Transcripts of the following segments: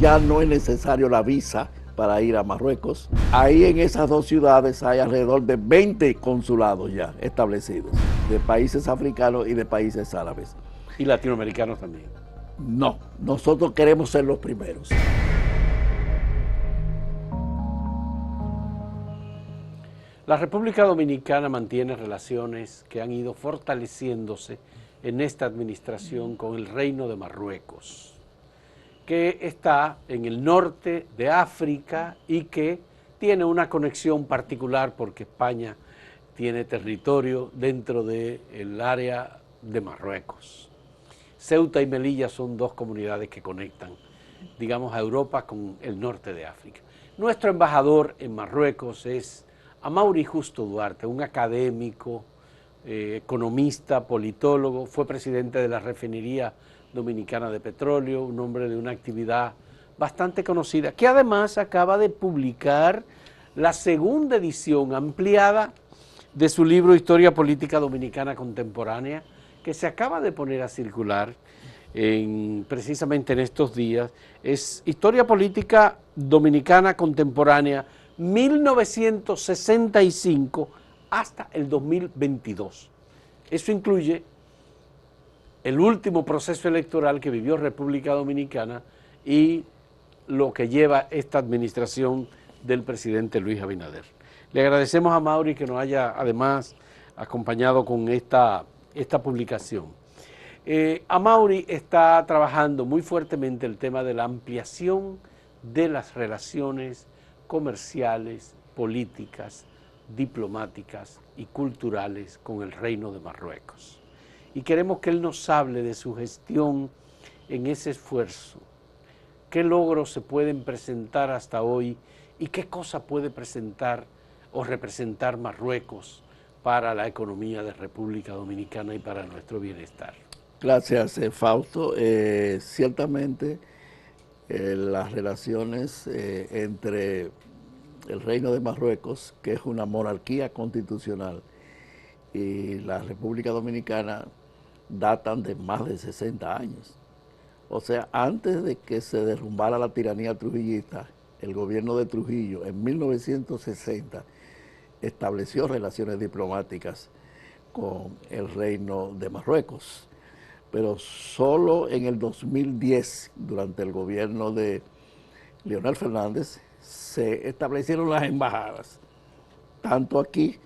ya no es necesario la visa para ir a Marruecos. Ahí en esas dos ciudades hay alrededor de 20 consulados ya establecidos, de países africanos y de países árabes. Y latinoamericanos también. No, nosotros queremos ser los primeros. La República Dominicana mantiene relaciones que han ido fortaleciéndose en esta administración con el Reino de Marruecos, que está en el norte de África y que tiene una conexión particular porque España tiene territorio dentro del área de Marruecos. Ceuta y Melilla son dos comunidades que conectan, digamos, a Europa con el norte de África. Nuestro embajador en Marruecos es Amaury Justo Duarte, un académico, economista, politólogo, fue presidente de la Refinería Dominicana de Petróleo, un hombre de una actividad bastante conocida, que además acaba de publicar la segunda edición ampliada de su libro Historia Política Dominicana Contemporánea, que se acaba de poner a circular precisamente en estos días. Es Historia Política Dominicana Contemporánea 1965 hasta el 2022. Eso incluye el último proceso electoral que vivió República Dominicana y lo que lleva esta administración del presidente Luis Abinader. Le agradecemos a Mauri que nos haya además acompañado con esta publicación. Amaury está trabajando muy fuertemente el tema de la ampliación de las relaciones comerciales, políticas, diplomáticas y culturales con el Reino de Marruecos. Y queremos que él nos hable de su gestión en ese esfuerzo, qué logros se pueden presentar hasta hoy y qué cosa puede presentar o representar Marruecos para la economía de República Dominicana y para nuestro bienestar. Gracias, Fausto. Ciertamente las relaciones entre el Reino de Marruecos, que es una monarquía constitucional, y la República Dominicana datan de más de 60 años. O sea, antes de que se derrumbara la tiranía trujillista, el gobierno de Trujillo en 1960 estableció relaciones diplomáticas con el Reino de Marruecos. Pero solo en el 2010, durante el gobierno de Leonel Fernández, se establecieron las embajadas, tanto aquí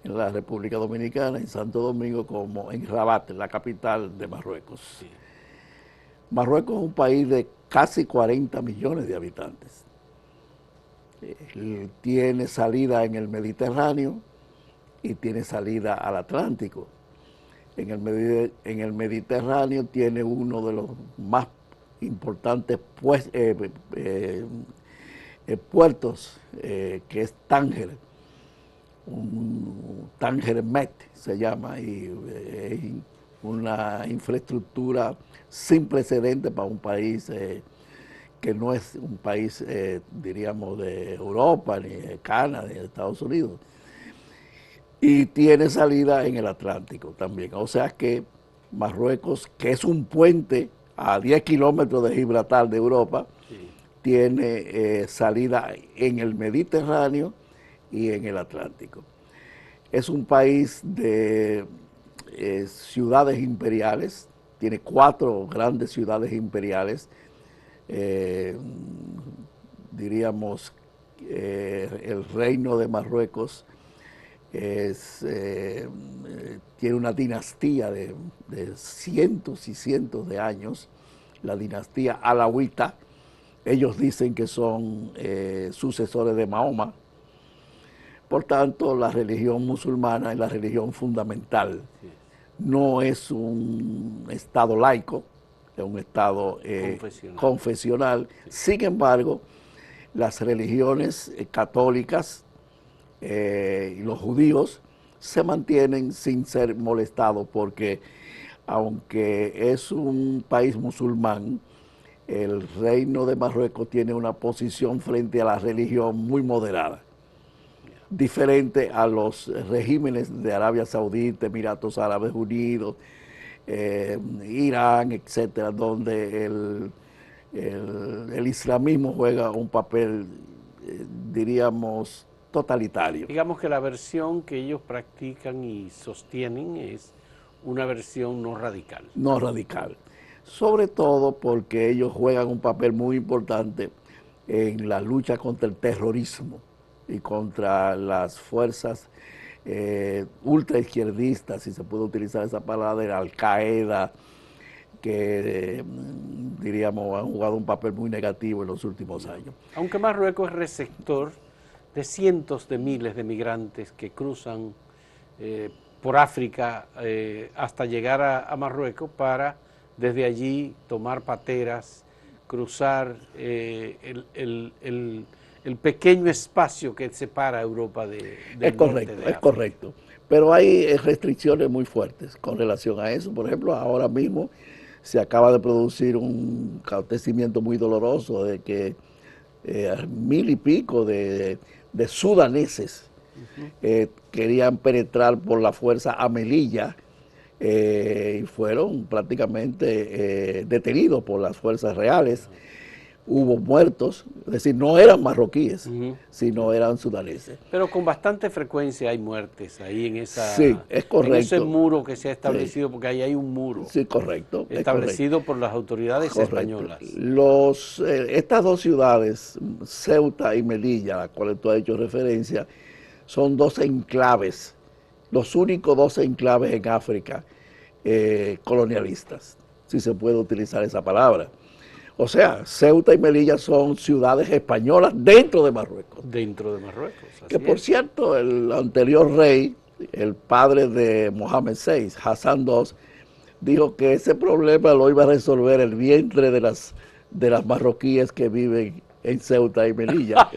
en la República Dominicana, en Santo Domingo, como en Rabat, la capital de Marruecos. Sí. Marruecos es un país de casi 40 millones de habitantes. Tiene salida en el Mediterráneo y tiene salida al Atlántico. En el Mediterráneo tiene uno de los más importantes puertos, que es Tánger, Tánger Met se llama, y una infraestructura sin precedentes para un país que no es un país, diríamos, de Europa, ni de Canadá, ni de Estados Unidos. Y tiene salida en el Atlántico también. O sea que Marruecos, que es un puente a 10 kilómetros de Gibraltar de Europa, sí, tiene salida en el Mediterráneo y en el Atlántico. Es un país de ciudades imperiales, tiene 4 grandes ciudades imperiales, diríamos, el Reino de Marruecos tiene una dinastía de cientos y cientos de años, la dinastía alawita. Ellos dicen que son sucesores de Mahoma. Por tanto, la religión musulmana es la religión fundamental. No es un estado laico, es un estado confesional. Sin embargo, las religiones católicas y los judíos se mantienen sin ser molestados, porque aunque es un país musulmán, el Reino de Marruecos tiene una posición frente a la religión muy moderada, diferente a los regímenes de Arabia Saudita, Emiratos Árabes Unidos, Irán, etcétera, donde el islamismo juega un papel, diríamos, totalitario. Digamos que la versión que ellos practican y sostienen es una versión no radical. No radical. Sobre todo porque ellos juegan un papel muy importante en la lucha contra el terrorismo y contra las fuerzas ultraizquierdistas, si se puede utilizar esa palabra, de Al-Qaeda, que diríamos han jugado un papel muy negativo en los últimos años. Aunque Marruecos es receptor de cientos de miles de migrantes que cruzan por África hasta llegar a Marruecos para desde allí tomar pateras, cruzar el pequeño espacio que separa a Europa del norte de África. Es correcto. Pero hay restricciones muy fuertes con relación a eso. Por ejemplo, ahora mismo se acaba de producir un acontecimiento muy doloroso de que 1000 y pico de sudaneses querían penetrar por la fuerza a Melilla y fueron prácticamente detenidos por las fuerzas reales. Hubo muertos, es decir, no eran marroquíes, sino eran sudaneses. Pero con bastante frecuencia hay muertes ahí en Sí, es correcto. en ese muro que se ha establecido, sí, porque ahí hay un muro. Sí, correcto. Establecido por las autoridades españolas. Estas dos ciudades, Ceuta y Melilla, a las cuales tú has hecho referencia, son dos enclaves, los únicos dos enclaves en África colonialistas, si se puede utilizar esa palabra. O sea, Ceuta y Melilla son ciudades españolas dentro de Marruecos. Dentro de Marruecos. Que por cierto, el anterior rey, el padre de Mohamed VI, Hassan II, dijo que ese problema lo iba a resolver el vientre de las marroquíes que viven en Ceuta y Melilla.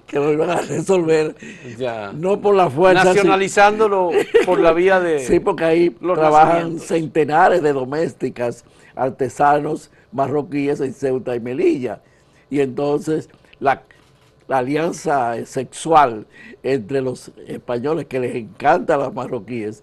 Que lo iban a resolver ya, no por la fuerza. Nacionalizándolo por la vía de... Sí, porque ahí trabajan centenares de domésticas, artesanos marroquíes en Ceuta y Melilla. Y entonces la alianza sexual entre los españoles, que les encantan las marroquíes,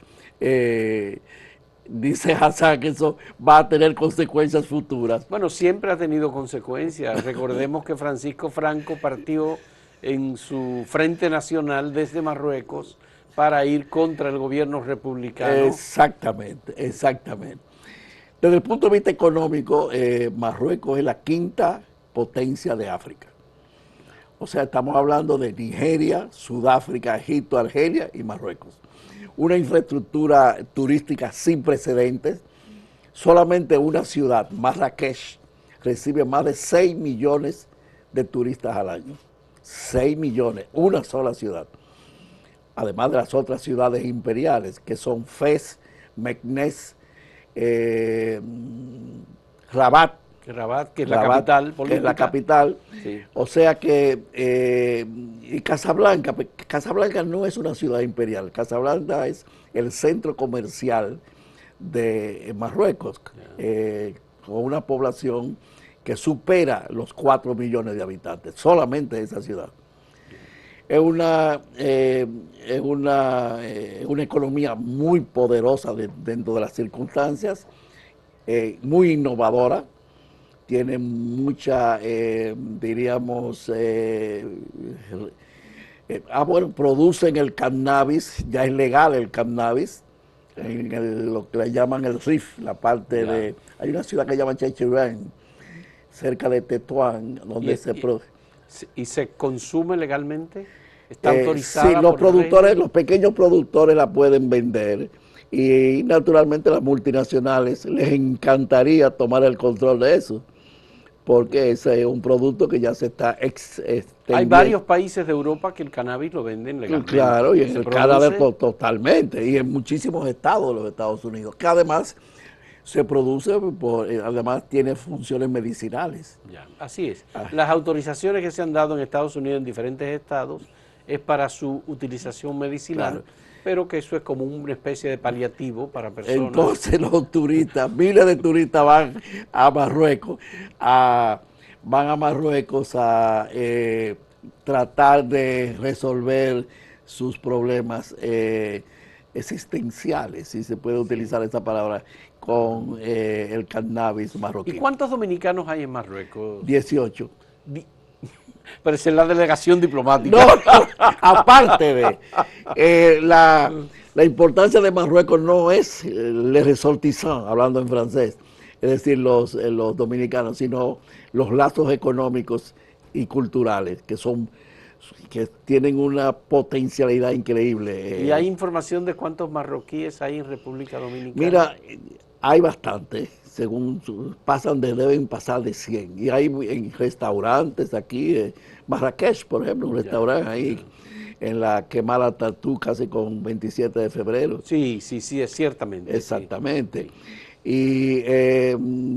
dice Hassan que eso va a tener consecuencias futuras. Bueno, siempre ha tenido consecuencias. Recordemos que Francisco Franco partió en su Frente Nacional desde Marruecos para ir contra el gobierno republicano. Exactamente, exactamente. Desde el punto de vista económico, Marruecos es la quinta potencia de África. O sea, estamos hablando de Nigeria, Sudáfrica, Egipto, Argelia y Marruecos. Una infraestructura turística sin precedentes. Solamente una ciudad, Marrakech, recibe más de 6 millones de turistas al año. 6 millones, una sola ciudad. Además de las otras ciudades imperiales, que son Fez, Meknès, Rabat, que es la capital política. Que es la capital. Sí. O sea que, y Casablanca, Casablanca no es una ciudad imperial, Casablanca es el centro comercial de Marruecos, con una población que supera los 4 millones de habitantes, solamente esa ciudad. Es una economía muy poderosa dentro de las circunstancias, muy innovadora, tiene mucha, diríamos, bueno, producen el cannabis, ya es legal el cannabis, en lo que le llaman el Rif, la parte de, hay una ciudad que llaman Chechirán, cerca de Tetuán, donde se produce. ¿Y se consume legalmente? ¿Está autorizada? Sí, los productores, los pequeños productores la pueden vender y naturalmente las multinacionales les encantaría tomar el control de eso, porque ese es un producto que ya se está extendiendo. Hay varios países de Europa que el cannabis lo venden legalmente. Claro, y en el Canadá totalmente, y en muchísimos estados de los Estados Unidos, que además se produce, además tiene funciones medicinales. Ya, así es. Las autorizaciones que se han dado en Estados Unidos, en diferentes estados, es para su utilización medicinal, pero que eso es como una especie de paliativo para personas. Entonces los turistas, miles de turistas van a Marruecos, a tratar de resolver sus problemas existenciales, si se puede utilizar esa palabra, con el cannabis marroquí. ¿Y cuántos dominicanos hay en Marruecos? 18. Pero esa es la delegación diplomática. No, aparte de la importancia de Marruecos no es les ressortissants, hablando en francés, es decir, los dominicanos, sino los lazos económicos y culturales que tienen una potencialidad increíble. ¿Y hay información de cuántos marroquíes hay en República Dominicana? Mira, hay bastante, deben pasar de 100. Y hay en restaurantes aquí, Marrakech, por ejemplo, un restaurante ahí en la Kemal Atatürk, casi con 27 de febrero. Sí, es ciertamente. Exactamente. Sí. Y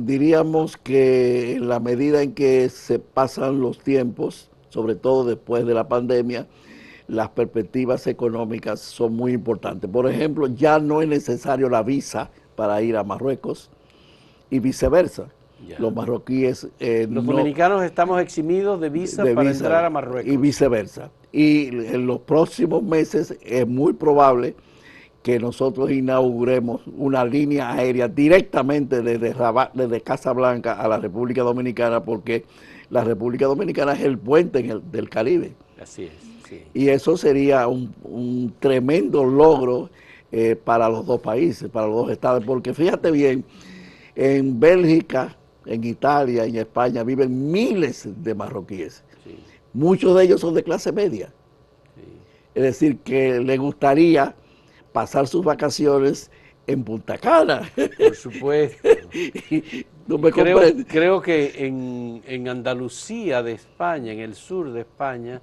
diríamos que en la medida en que se pasan los tiempos, sobre todo después de la pandemia, las perspectivas económicas son muy importantes. Por ejemplo, ya no es necesario la visa para ir a Marruecos y viceversa. Ya. Los marroquíes los dominicanos estamos eximidos de visa para entrar a Marruecos. Y viceversa. Y en los próximos meses es muy probable que nosotros inauguremos una línea aérea directamente desde Casablanca a la República Dominicana, porque la República Dominicana es el puente del Caribe. Así es, sí. Y eso sería un tremendo logro para los dos países, para los dos estados, porque fíjate bien, en Bélgica, en Italia, en España viven miles de marroquíes. Sí. Muchos de ellos son de clase media. Sí. Es decir, que les gustaría pasar sus vacaciones en Punta Cana. Por supuesto. ¿No me creo que en Andalucía de España, en el sur de España,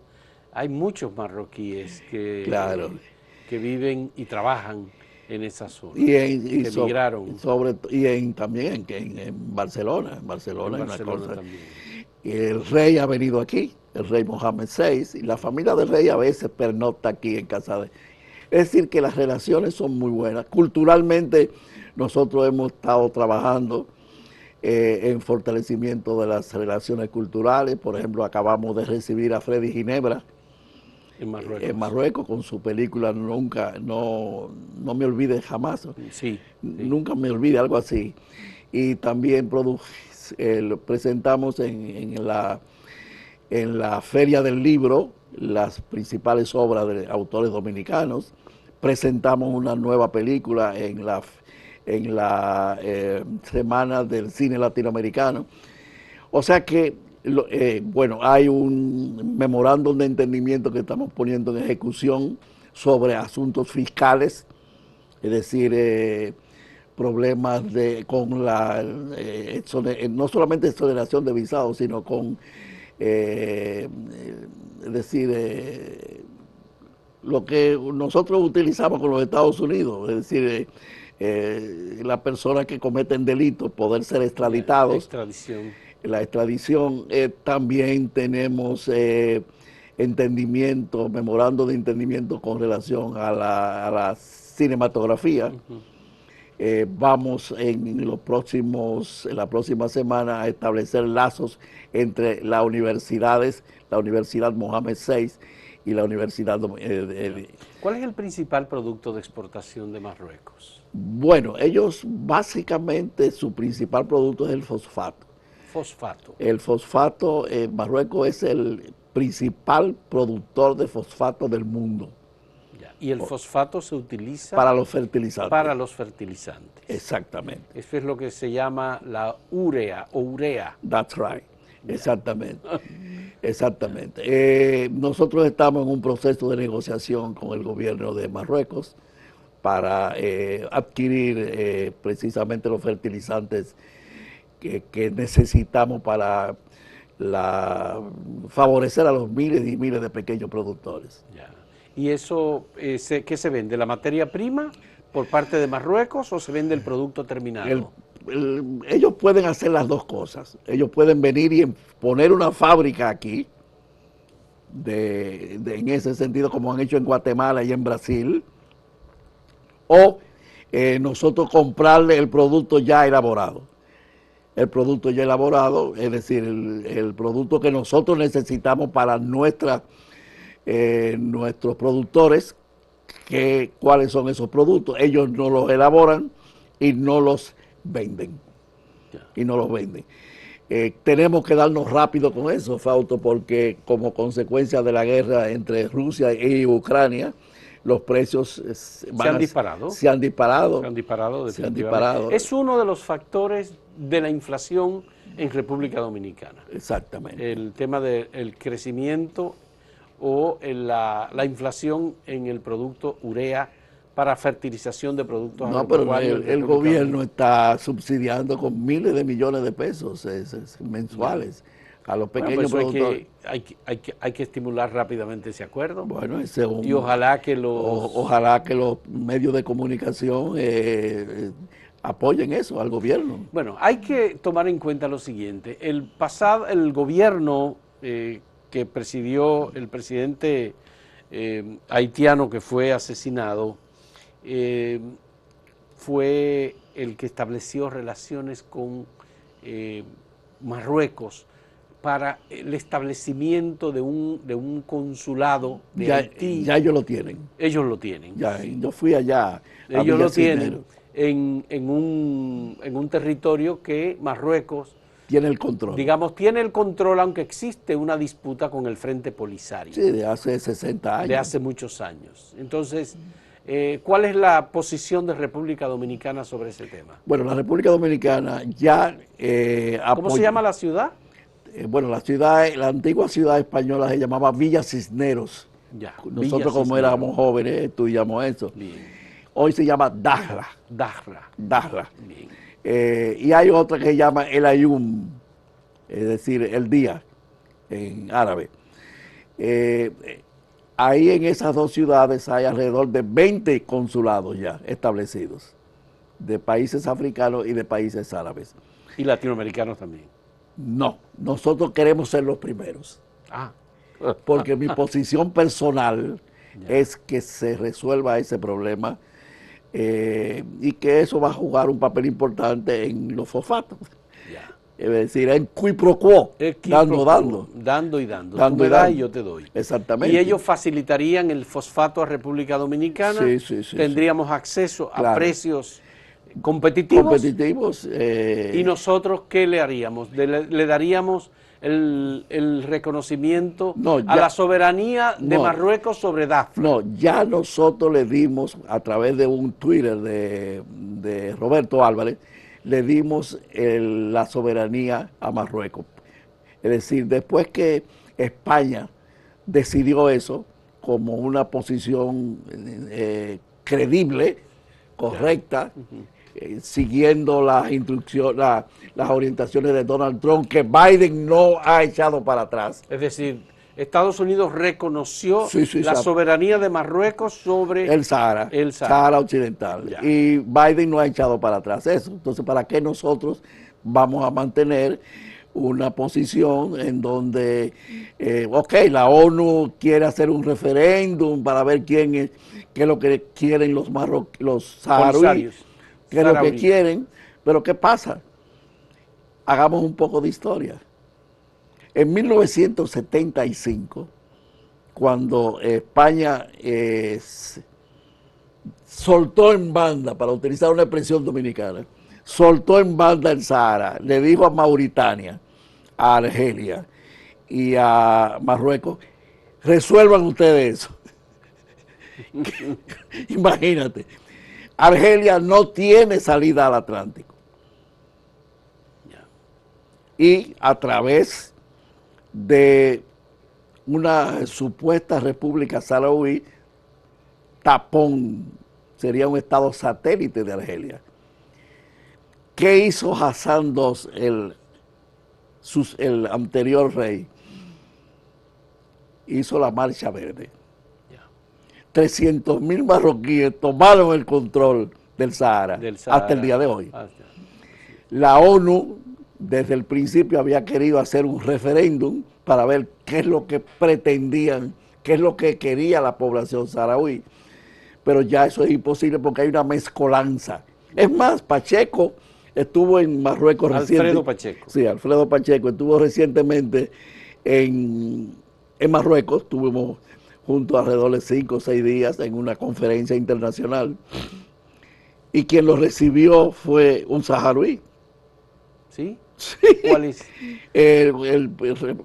hay muchos marroquíes que viven y trabajan en esa zona, que emigraron. También en Barcelona. En Barcelona también. El rey ha venido aquí, el rey Mohamed VI, y la familia del rey a veces pernocta aquí en casa de... Es decir, que las relaciones son muy buenas. Culturalmente, nosotros hemos estado trabajando en fortalecimiento de las relaciones culturales. Por ejemplo, acabamos de recibir a Freddy Ginebra en Marruecos con su película No me olvide jamás. Sí. Nunca me olvide, algo así. Y también presentamos en la Feria del Libro las principales obras de autores dominicanos. Presentamos una nueva película en la Semana del Cine Latinoamericano. O sea que, hay un memorándum de entendimiento que estamos poniendo en ejecución sobre asuntos fiscales, es decir, problemas con no solamente exoneración de visados, sino con lo que nosotros utilizamos con los Estados Unidos, es decir, las personas que cometen delitos poder ser extraditados. La extradición. También tenemos memorando de entendimiento con relación a la cinematografía. Vamos en la próxima semana a establecer lazos entre las universidades, la Universidad Mohamed VI y la Universidad... ¿Cuál es el principal producto de exportación de Marruecos? Bueno, ellos básicamente su principal producto es el fosfato. El fosfato, Marruecos es el principal productor de fosfato del mundo. ¿Y el fosfato se utiliza? Para los fertilizantes. Para los fertilizantes. Exactamente. Eso es lo que se llama la urea o urea. That's right. Exactamente. Exactamente. Nosotros estamos en un proceso de negociación con el gobierno de Marruecos para adquirir precisamente los fertilizantes que necesitamos para favorecer a los miles y miles de pequeños productores. Ya. ¿Y eso qué se vende? ¿La materia prima por parte de Marruecos o se vende el producto terminado? Ellos pueden hacer las dos cosas. Ellos pueden venir y poner una fábrica aquí, en ese sentido, como han hecho en Guatemala y en Brasil, o nosotros comprarle el producto ya elaborado. El producto ya elaborado, es decir, el producto que nosotros necesitamos para nuestros productores, cuáles son esos productos. Ellos no los elaboran y no los venden. Y no los venden. Tenemos que darnos rápido con eso, Fausto, porque como consecuencia de la guerra entre Rusia y Ucrania, los precios se han disparado. Se han disparado. Se han disparado, se han disparado. Es uno de los factores de la inflación en República Dominicana. Exactamente. El tema del crecimiento o la inflación en el producto urea para fertilización de productos agropecuarios. No, pero el gobierno está subsidiando con miles de millones de pesos mensuales a los pequeños productores. Hay que estimular rápidamente ese acuerdo. Bueno, y ojalá que los medios de comunicación apoyen eso al gobierno. Bueno, hay que tomar en cuenta lo siguiente. El gobierno que presidió el presidente haitiano que fue asesinado, fue el que estableció relaciones con Marruecos para el establecimiento de un consulado de Haití. Ya ellos lo tienen. Ellos lo tienen. Ya, yo fui allá. Ellos lo tienen en un territorio que Marruecos tiene el control. Digamos, tiene el control, aunque existe una disputa con el Frente Polisario. Sí, de hace 60 años. De hace muchos años. Entonces, ¿cuál es la posición de República Dominicana sobre ese tema? Bueno, la República Dominicana ya ¿Cómo se llama la ciudad? Bueno, la antigua ciudad española se llamaba Villa Cisneros. Ya, nosotros como éramos jóvenes estudiamos eso. Bien. Hoy se llama Dahra. Dahra. Bien. Y hay otra que se llama El Ayum, es decir, el día en árabe. Ahí en esas dos ciudades hay alrededor de 20 consulados ya establecidos, de países africanos y de países árabes. ¿Y latinoamericanos también? No, nosotros queremos ser los primeros. Porque mi posición personal es que se resuelva ese problema y que eso va a jugar un papel importante en los fosfatos. Es decir, en qui pro quo, dando y dando. Tú me das y yo te doy. Exactamente. Y ellos facilitarían el fosfato a República Dominicana. Sí. Tendríamos acceso a precios competitivos. ¿Y nosotros qué le haríamos? Le daríamos el reconocimiento a la soberanía de Marruecos sobre Dafra. No, ya nosotros le dimos, a través de un Twitter de Roberto Álvarez, le dimos la soberanía a Marruecos. Es decir, después que España decidió eso como una posición creíble, correcta, siguiendo las instrucciones, las orientaciones de Donald Trump, que Biden no ha echado para atrás. Es decir, Estados Unidos reconoció la soberanía de Marruecos sobre el Sahara Occidental. Ya. Y Biden no ha echado para atrás eso. Entonces, ¿para qué nosotros vamos a mantener una posición en donde, la ONU quiere hacer un referéndum para ver qué es lo que quieren los saharauis, qué es lo que quieren? Pero ¿qué pasa? Hagamos un poco de historia. En 1975, cuando España soltó en banda, para utilizar una expresión dominicana, soltó en banda el Sahara, le dijo a Mauritania, a Argelia y a Marruecos, resuelvan ustedes eso. Imagínate, Argelia no tiene salida al Atlántico. Y a través de una supuesta república saharaui, tapón, sería un estado satélite de Argelia. ¿Qué hizo Hassan II, el anterior rey? Hizo la Marcha Verde. 300.000 marroquíes tomaron el control del Sahara hasta el día de hoy. La ONU desde el principio había querido hacer un referéndum para ver qué es lo que pretendían, qué es lo que quería la población saharaui, pero ya eso es imposible porque hay una mezcolanza. Es más, Pacheco estuvo en Marruecos recientemente. Alfredo Pacheco. Sí, Alfredo Pacheco estuvo recientemente en Marruecos. Tuvimos junto alrededor de 5 o 6 días en una conferencia internacional. Y quien lo recibió fue un saharaui. ¿Sí? Sí. ¿Cuál es?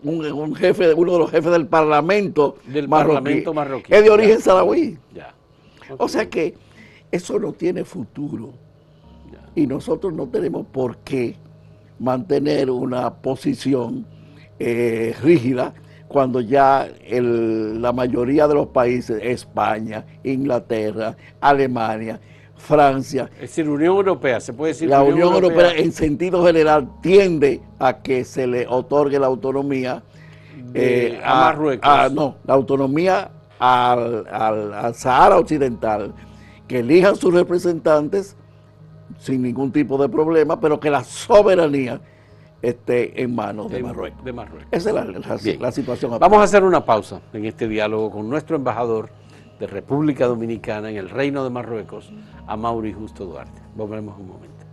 Un jefe, uno de los jefes del Parlamento marroquí. marroquí. Es de origen saharaui. Ya. O sea que eso no tiene futuro. Ya. Y nosotros no tenemos por qué mantener una posición rígida cuando ya la mayoría de los países, España, Inglaterra, Alemania, Francia, Es decir, Unión Europea, se puede decir. la Unión Europea en sentido general tiende a que se le otorgue la autonomía a Marruecos. no, la autonomía al Sahara Occidental, que elijan sus representantes sin ningún tipo de problema, pero que la soberanía esté en manos de Marruecos. Esa es la situación actual. Vamos a hacer una pausa en este diálogo con nuestro embajador de República Dominicana en el Reino de Marruecos, Amaury Justo Duarte. Volvemos un momento.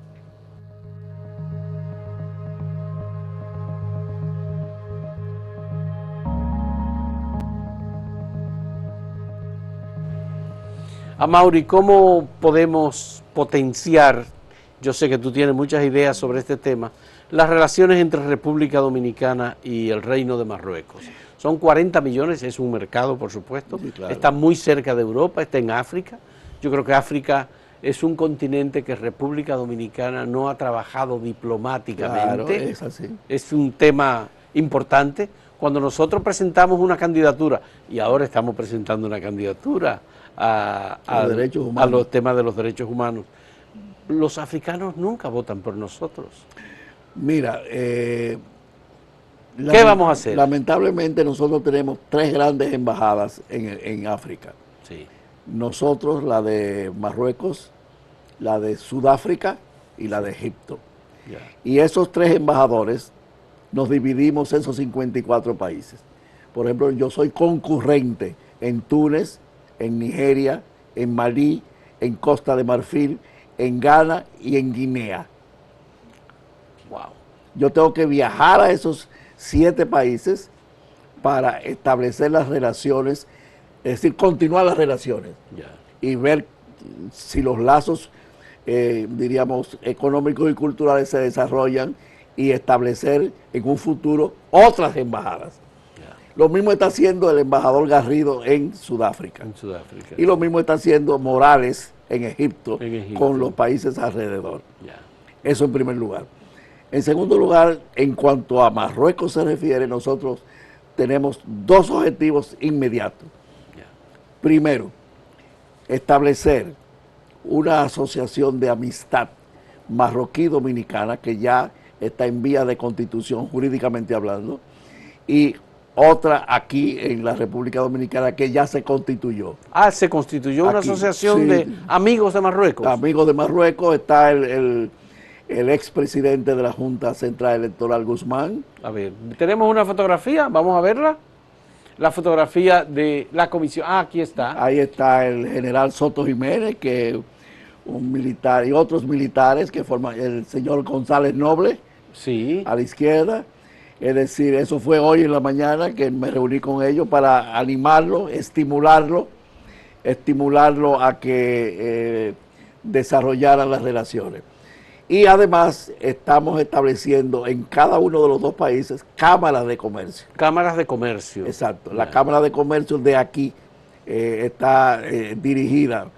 Amaury, ¿cómo podemos potenciar, yo sé que tú tienes muchas ideas sobre este tema, las relaciones entre República Dominicana y el Reino de Marruecos? Son 40 millones, es un mercado, por supuesto, sí, claro. Está muy cerca de Europa, está en África. Yo creo que África es un continente que República Dominicana no ha trabajado diplomáticamente. Claro, es así. Es un tema importante. Cuando nosotros presentamos una candidatura, y ahora estamos presentando una candidatura a los temas de los derechos humanos, los africanos nunca votan por nosotros. Mira, ¿qué vamos a hacer? Lamentablemente nosotros tenemos 3 grandes embajadas en África. Sí. Nosotros, la de Marruecos, la de Sudáfrica y la de Egipto. Yeah. Y esos 3 embajadores nos dividimos en esos 54 países. Por ejemplo, yo soy concurrente en Túnez, en Nigeria, en Malí, en Costa de Marfil, en Ghana y en Guinea. Wow. Yo tengo que viajar a esos 7 países para establecer las relaciones, es decir, continuar las relaciones. Yeah. Y ver si los lazos, diríamos, económicos y culturales se desarrollan y establecer en un futuro otras embajadas. Yeah. Lo mismo está haciendo el embajador Garrido en Sudáfrica. Y lo mismo está haciendo Morales en Egipto, con los países alrededor. Yeah. Eso en primer lugar. En segundo lugar, en cuanto a Marruecos se refiere, nosotros tenemos 2 objetivos inmediatos. Yeah. Primero, establecer una asociación de amistad marroquí-dominicana que ya está en vía de constitución jurídicamente hablando, y otra aquí en la República Dominicana que ya se constituyó. Ah, se constituyó una asociación, sí, de amigos de Marruecos. Amigos de Marruecos, está el expresidente de la Junta Central Electoral, Guzmán. A ver, tenemos una fotografía, vamos a verla. La fotografía de la comisión. Ah, aquí está. Ahí está el general Soto Jiménez, que es un militar, y otros militares que forman, el señor González Noble, sí, a la izquierda. Es decir, eso fue hoy en la mañana que me reuní con ellos para animarlo, estimularlo a que desarrollaran las relaciones. Y además estamos estableciendo en cada uno de los 2 países cámaras de comercio. Cámaras de comercio. Exacto. La Cámara de Comercio de aquí está dirigida,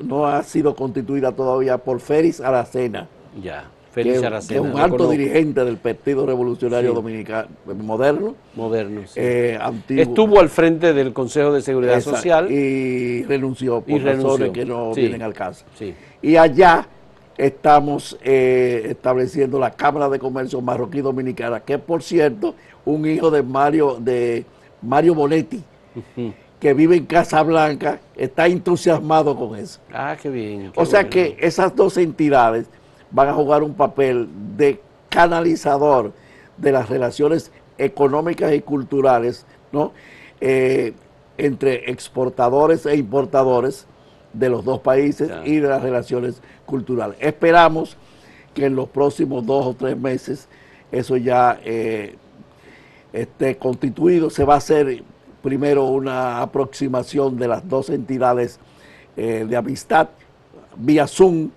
no ha sido constituida todavía por Félix Aracena. Ya, Félix Aracena. Que es un alto dirigente del Partido Revolucionario Dominicano, moderno. Moderno, sí. Antiguo. Estuvo al frente del Consejo de Seguridad Social. Y renunció por razones que no vienen al caso. Sí. Y allá estamos estableciendo la Cámara de Comercio Marroquí Dominicana, que es, por cierto, un hijo de Mario Bonetti, que vive en Casablanca, está entusiasmado con eso. Ah, qué bien. O sea que esas 2 entidades van a jugar un papel de canalizador de las relaciones económicas y culturales, ¿no? Entre exportadores e importadores de los 2 países, yeah, y de las relaciones culturales. Esperamos que en los próximos 2 o 3 meses eso ya esté constituido. Se va a hacer primero una aproximación de las dos entidades de amistad vía Zoom.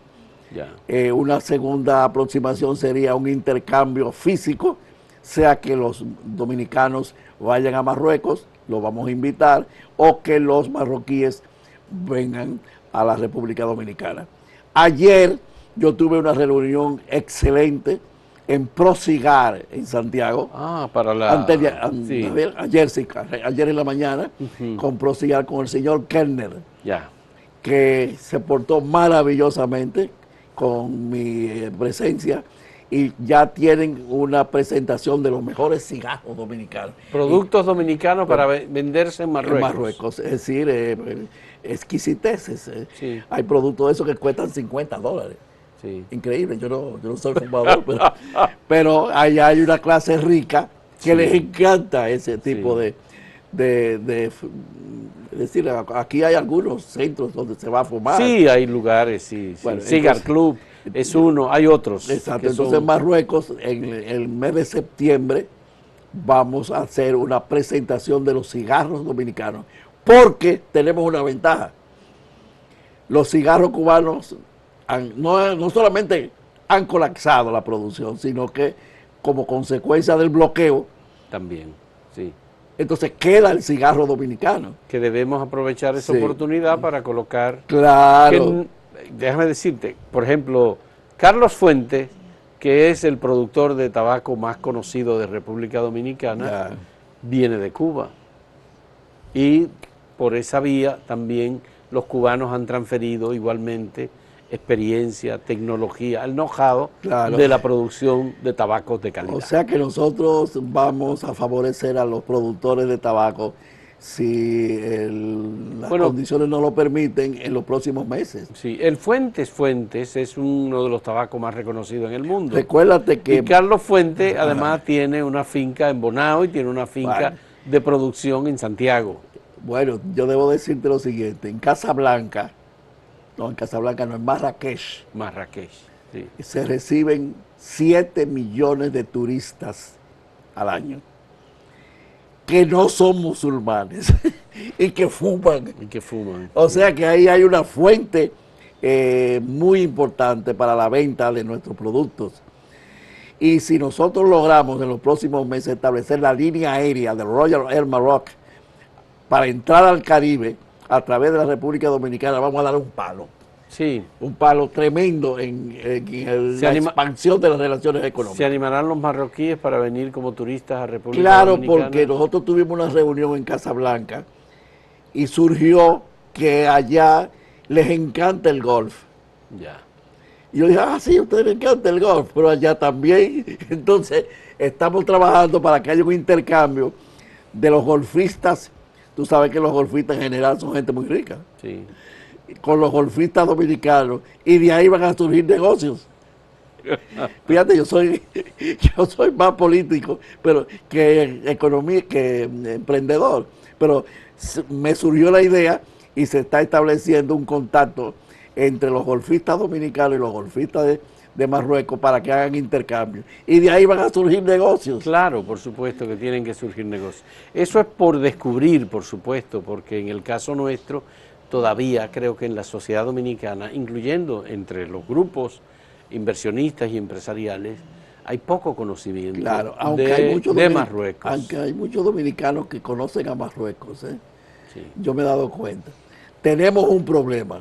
Una segunda aproximación sería un intercambio físico, sea que los dominicanos vayan a Marruecos, los vamos a invitar, o que los marroquíes vengan a la República Dominicana. Ayer yo tuve una reunión excelente en Procigar, en Santiago. Para la... sí. Ayer en la mañana, con Procigar, con el señor Kellner, que se portó maravillosamente con mi presencia, y ya tienen una presentación de los mejores cigarros dominicanos. Productos dominicanos para venderse en Marruecos. En Marruecos, es decir, exquisiteces. Sí. Hay productos de esos que cuestan $50. Sí. Increíble, yo no soy fumador, pero allá hay una clase rica que les encanta ese tipo de es decir, aquí hay algunos centros donde se va a fumar. Sí, hay lugares, sí. Bueno, Cigar Club es uno, hay otros. Exacto, entonces en Marruecos, en el mes de septiembre, vamos a hacer una presentación de los cigarros dominicanos, porque tenemos una ventaja. Los cigarros cubanos no solamente han colapsado la producción, sino que como consecuencia del bloqueo, también, sí. Entonces queda el cigarro dominicano. Que debemos aprovechar esa oportunidad para colocar... Claro. Déjame decirte, por ejemplo, Carlos Fuentes, que es el productor de tabaco más conocido de República Dominicana, viene de Cuba. Y por esa vía también los cubanos han transferido igualmente experiencia, tecnología, el know-how de la producción de tabacos de calidad. O sea que nosotros vamos a favorecer a los productores de tabaco si las condiciones no lo permiten en los próximos meses. Sí, el Fuentes es uno de los tabacos más reconocidos en el mundo. Recuérdate que... Y Carlos Fuentes además tiene una finca en Bonao y tiene una finca de producción en Santiago. Bueno, yo debo decirte lo siguiente, en Casablanca, en Marrakech. Marrakech, sí. Se reciben 7 millones de turistas al año que no son musulmanes y que fuman. O sea que ahí hay una fuente muy importante para la venta de nuestros productos. Y si nosotros logramos en los próximos meses establecer la línea aérea del Royal Air Maroc para entrar al Caribe a través de la República Dominicana, vamos a dar un palo. Sí. Un palo tremendo en la expansión de las relaciones económicas. ¿Se animarán los marroquíes para venir como turistas a República Dominicana? Claro, porque nosotros tuvimos una reunión en Casablanca y surgió que allá les encanta el golf. Ya. Y yo dije, sí, a ustedes les encanta el golf, pero allá también. Entonces, estamos trabajando para que haya un intercambio de los golfistas. Tú sabes que los golfistas en general son gente muy rica. Sí. Con los golfistas dominicanos, y de ahí van a surgir negocios. Fíjate, yo soy más político pero que emprendedor, pero me surgió la idea y se está estableciendo un contacto entre los golfistas dominicanos y los golfistas de Marruecos para que hagan intercambio, y de ahí van a surgir negocios. Claro, por supuesto que tienen que surgir negocios. Eso es por descubrir, por supuesto, porque en el caso nuestro todavía creo que en la sociedad dominicana, incluyendo entre los grupos inversionistas y empresariales, hay poco conocimiento de Marruecos. Aunque hay muchos dominicanos que conocen a Marruecos, sí. Yo me he dado cuenta. Tenemos un problema.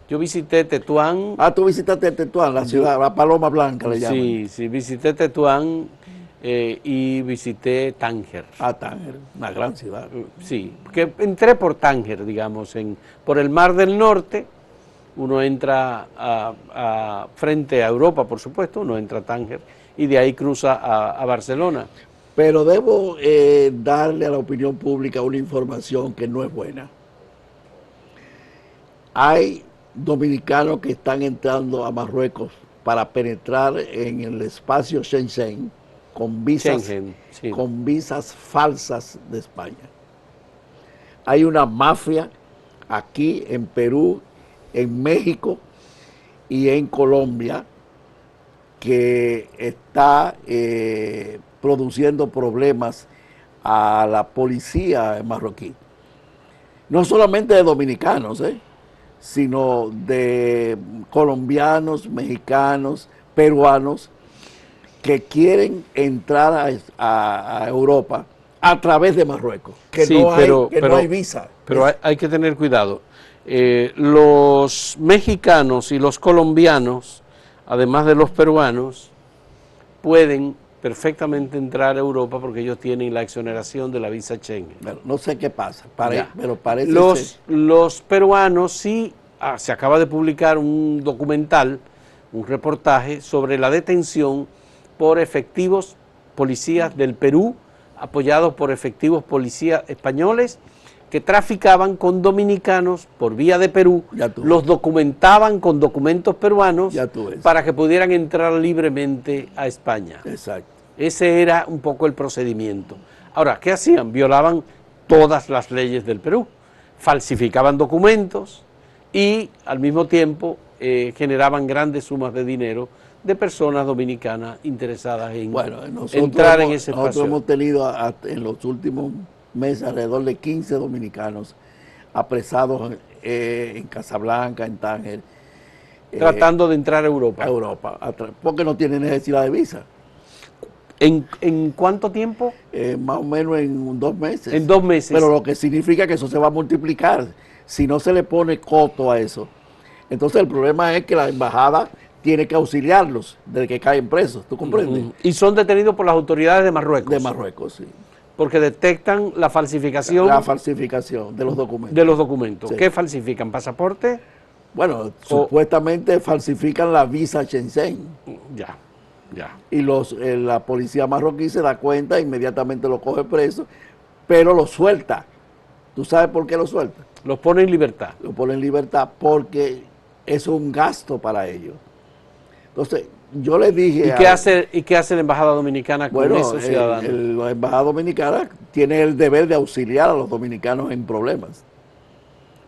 Yo visité Tetuán. Tú visitaste Tetuán, la ciudad, la Paloma Blanca le llaman. Sí, visité Tetuán y visité Tánger. Tánger, una gran ciudad. Sí, que entré por Tánger, digamos, por el Mar del Norte. Uno entra frente a Europa, por supuesto, uno entra a Tánger y de ahí cruza a Barcelona. Pero debo darle a la opinión pública una información que no es buena. Hay dominicanos que están entrando a Marruecos para penetrar en el espacio Schengen con visas falsas de España. Hay una mafia aquí en Perú, en México y en Colombia que está produciendo problemas a la policía marroquí. No solamente de dominicanos, sino de colombianos, mexicanos, peruanos, que quieren entrar a Europa a través de Marruecos, que sí, no hay visa. Pero hay que tener cuidado. Los mexicanos y los colombianos, además de los peruanos, pueden perfectamente entrar a Europa porque ellos tienen la exoneración de la visa Schengen. Bueno, no sé qué pasa, pero parece los peruanos sí, se acaba de publicar un documental, un reportaje sobre la detención por efectivos policías del Perú, apoyados por efectivos policías españoles, que traficaban con dominicanos por vía de Perú, los documentaban con documentos peruanos para que pudieran entrar libremente a España. Exacto. Ese era un poco el procedimiento. Ahora, ¿qué hacían? Violaban todas las leyes del Perú, falsificaban documentos y al mismo tiempo generaban grandes sumas de dinero de personas dominicanas interesadas en entrar en ese espacio. Nosotros hemos tenido en los últimos meses alrededor de 15 dominicanos apresados en Casablanca, en Tánger. Tratando de entrar a Europa. Porque no tienen necesidad de visa. ¿En cuánto tiempo? Más o menos en 2 meses. En 2 meses. Pero lo que significa que eso se va a multiplicar. Si no se le pone coto a eso. Entonces el problema es que la embajada tiene que auxiliarlos desde que caen presos. ¿Tú comprendes? Y son detenidos por las autoridades de Marruecos. De Marruecos, sí. Porque detectan la falsificación. La falsificación de los documentos. De los documentos. Sí. ¿Qué falsifican? ¿Pasaporte? Bueno, supuestamente falsifican la visa Schengen. Ya. Y la policía marroquí se da cuenta, inmediatamente lo coge preso, pero lo suelta. ¿Tú sabes por qué lo suelta? Los pone en libertad. Lo pone en libertad porque es un gasto para ellos. Entonces, yo les dije... ¿Y qué hace la Embajada Dominicana con esos ciudadanos? La Embajada Dominicana tiene el deber de auxiliar a los dominicanos en problemas.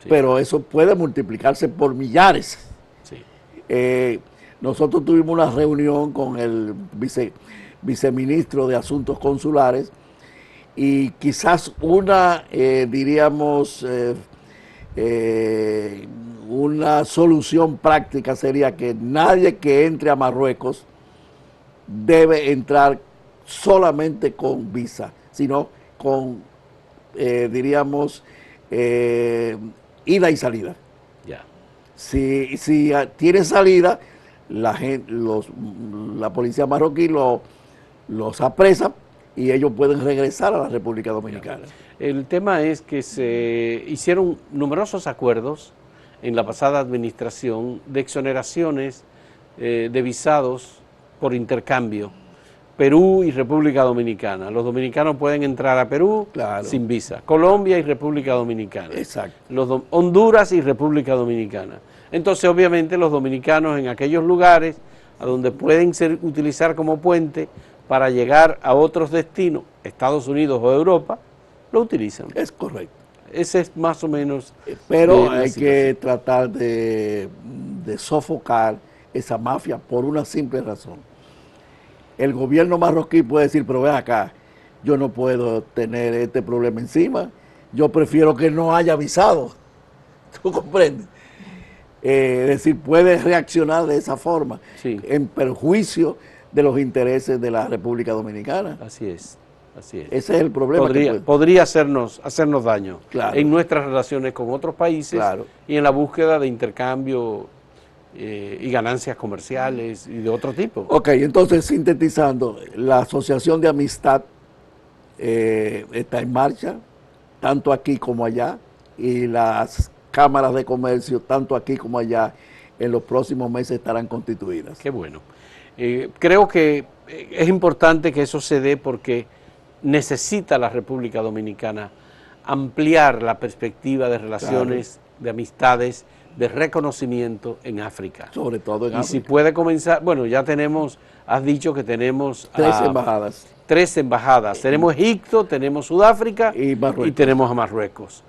Sí. Pero eso puede multiplicarse por millares. Sí. Nosotros tuvimos una reunión con el viceministro de Asuntos Consulares y quizás una solución práctica sería que nadie que entre a Marruecos debe entrar solamente con visa, sino con, ida y salida. Ya. Si tiene salida, la policía marroquí los apresa y ellos pueden regresar a la República Dominicana. El tema es que se hicieron numerosos acuerdos en la pasada administración de exoneraciones de visados por intercambio, Perú y República Dominicana. Los dominicanos pueden entrar a Perú sin visa, Colombia y República Dominicana. Exacto. Honduras y República Dominicana. Entonces, obviamente, los dominicanos en aquellos lugares a donde pueden utilizar como puente para llegar a otros destinos, Estados Unidos o Europa, lo utilizan. Es correcto. Ese es más o menos... Pero hay que tratar de sofocar esa mafia por una simple razón. El gobierno marroquí puede decir, pero ven acá, yo no puedo tener este problema encima, yo prefiero que no haya visado. ¿Tú comprendes? Es decir, puede reaccionar de esa forma, sí, en perjuicio de los intereses de la República Dominicana. Así es. Ese es el problema. Podría hacernos daño en nuestras relaciones con otros países y en la búsqueda de intercambio y ganancias comerciales y de otro tipo. Ok, entonces sintetizando, la Asociación de Amistad está en marcha, tanto aquí como allá, y las cámaras de comercio, tanto aquí como allá, en los próximos meses estarán constituidas. Qué bueno. Creo que es importante que eso se dé porque necesita la República Dominicana ampliar la perspectiva de relaciones, de amistades, de reconocimiento en África. Sobre todo en África. Y si puede comenzar, bueno, ya tenemos, has dicho que tenemos 3 embajadas. 3 embajadas. Tenemos Egipto, tenemos Sudáfrica y tenemos a Marruecos.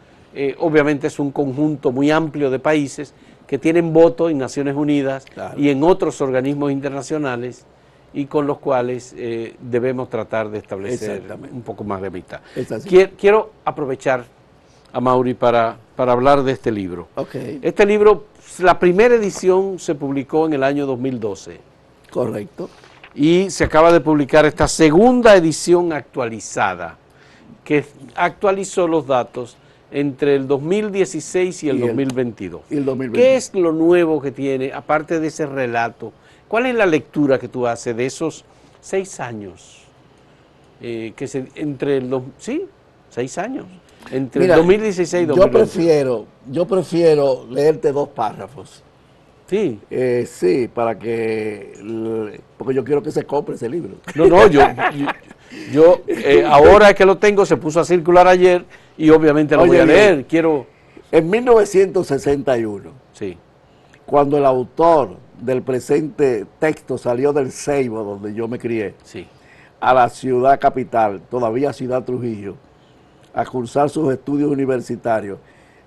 Obviamente es un conjunto muy amplio de países que tienen voto en Naciones Unidas y en otros organismos internacionales y con los cuales debemos tratar de establecer un poco más de amistad. Quiero aprovechar a Mauri para hablar de este libro. Okay. Este libro, la primera edición se publicó en el año 2012. Correcto. Y se acaba de publicar esta segunda edición actualizada, que actualizó los datos entre el 2016 y el 2022. Y el 2022. ¿Qué es lo nuevo que tiene, aparte de ese relato? ¿Cuál es la lectura que tú haces de esos 6 años? Entre el 6 años. Entre el 2016 y 2022. Yo prefiero leerte 2 párrafos. Sí. Sí, porque yo quiero que se compre ese libro. No, yo ahora que lo tengo, se puso a circular ayer y obviamente lo voy a leer. En 1961, sí, cuando el autor del presente texto salió del Ceibo, donde yo me crié, sí, a la ciudad capital, todavía Ciudad Trujillo, a cursar sus estudios universitarios,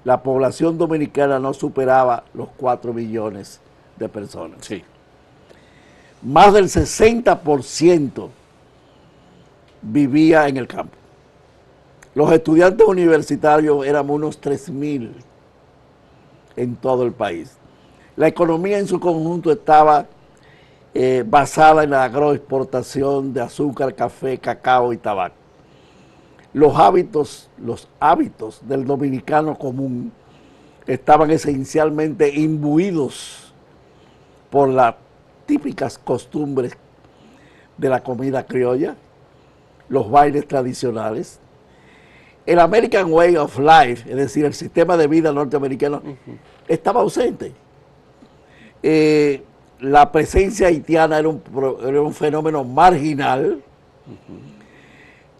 la población dominicana no superaba los 4 millones de personas. Sí. Más del 60% vivía en el campo. Los estudiantes universitarios éramos unos 3.000 en todo el país. La economía en su conjunto estaba basada en la agroexportación de azúcar, café, cacao y tabaco. Los hábitos del dominicano común estaban esencialmente imbuidos por las típicas costumbres de la comida criolla, los bailes tradicionales, el American Way of Life, es decir, el sistema de vida norteamericano, estaba ausente. La presencia haitiana era un fenómeno marginal,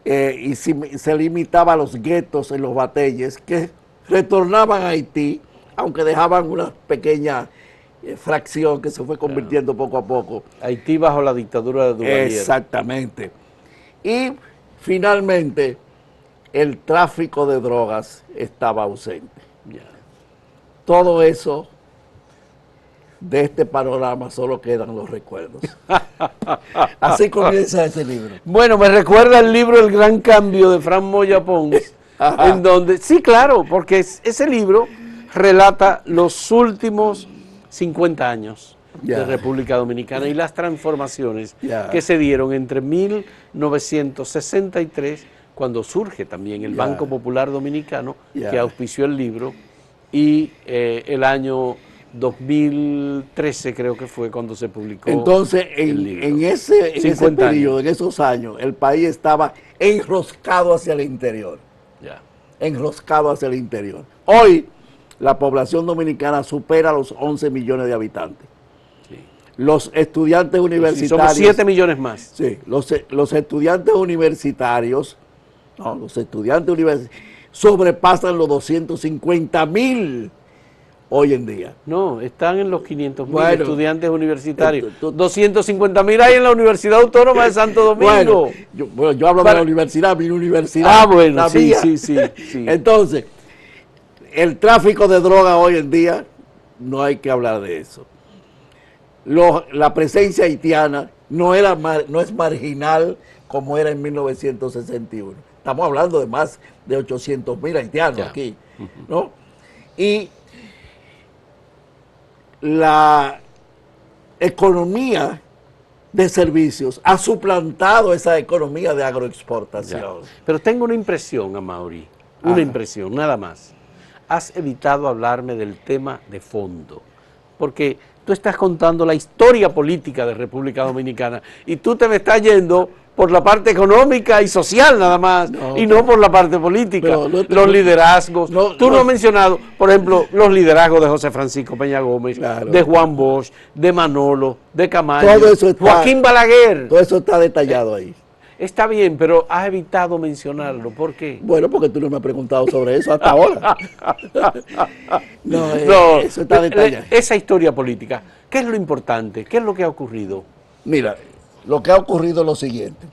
y se limitaba a los guetos en los bateyes que retornaban a Haití, aunque dejaban una pequeña fracción que se fue convirtiendo poco a poco. Haití bajo la dictadura de Duvalier. Exactamente. Y finalmente el tráfico de drogas estaba ausente. Yeah. Todo eso, de este panorama solo quedan los recuerdos. Así comienza ese libro. Bueno, me recuerda el libro El Gran Cambio de Fran Moya Pons, en donde, sí, claro, porque ese libro relata los últimos 50 años de República Dominicana y las transformaciones que se dieron entre 1963, cuando surge también el Banco Popular Dominicano, que auspició el libro, y el año 2013 creo que fue cuando se publicó. Entonces, en ese periodo, en esos años, el país estaba enroscado hacia el interior. Enroscado hacia el interior. Hoy, la población dominicana supera los 11 millones de habitantes. Sí. Los estudiantes universitarios... somos 7 millones más. Sí, los estudiantes universitarios, sobrepasan los 250,000 hoy en día. No, están en los 500,000 estudiantes universitarios. 250,000 hay en la Universidad Autónoma de Santo Domingo. Yo hablo de la universidad, mi universidad. Ah, bueno, sí. Entonces, el tráfico de droga hoy en día, no hay que hablar de eso. La presencia haitiana no es marginal como era en 1961. Estamos hablando de más de 800,000 haitianos aquí, ¿no? Y la economía de servicios ha suplantado esa economía de agroexportación. Pero tengo una impresión, Amaury, una impresión, nada más. Has evitado hablarme del tema de fondo, porque tú estás contando la historia política de República Dominicana y tú te me estás yendo por la parte económica y social nada más, no por la parte política. Los liderazgos. Tú no has mencionado, por ejemplo, los liderazgos de José Francisco Peña Gómez, de Juan Bosch, de Manolo, de Camacho, Joaquín Balaguer. Todo eso está detallado ahí. Está bien, pero has evitado mencionarlo. ¿Por qué? Bueno, porque tú no me has preguntado sobre eso hasta ahora. Eso está detallado. Esa historia política, ¿qué es lo importante? ¿Qué es lo que ha ocurrido? Mira, lo que ha ocurrido es lo siguiente.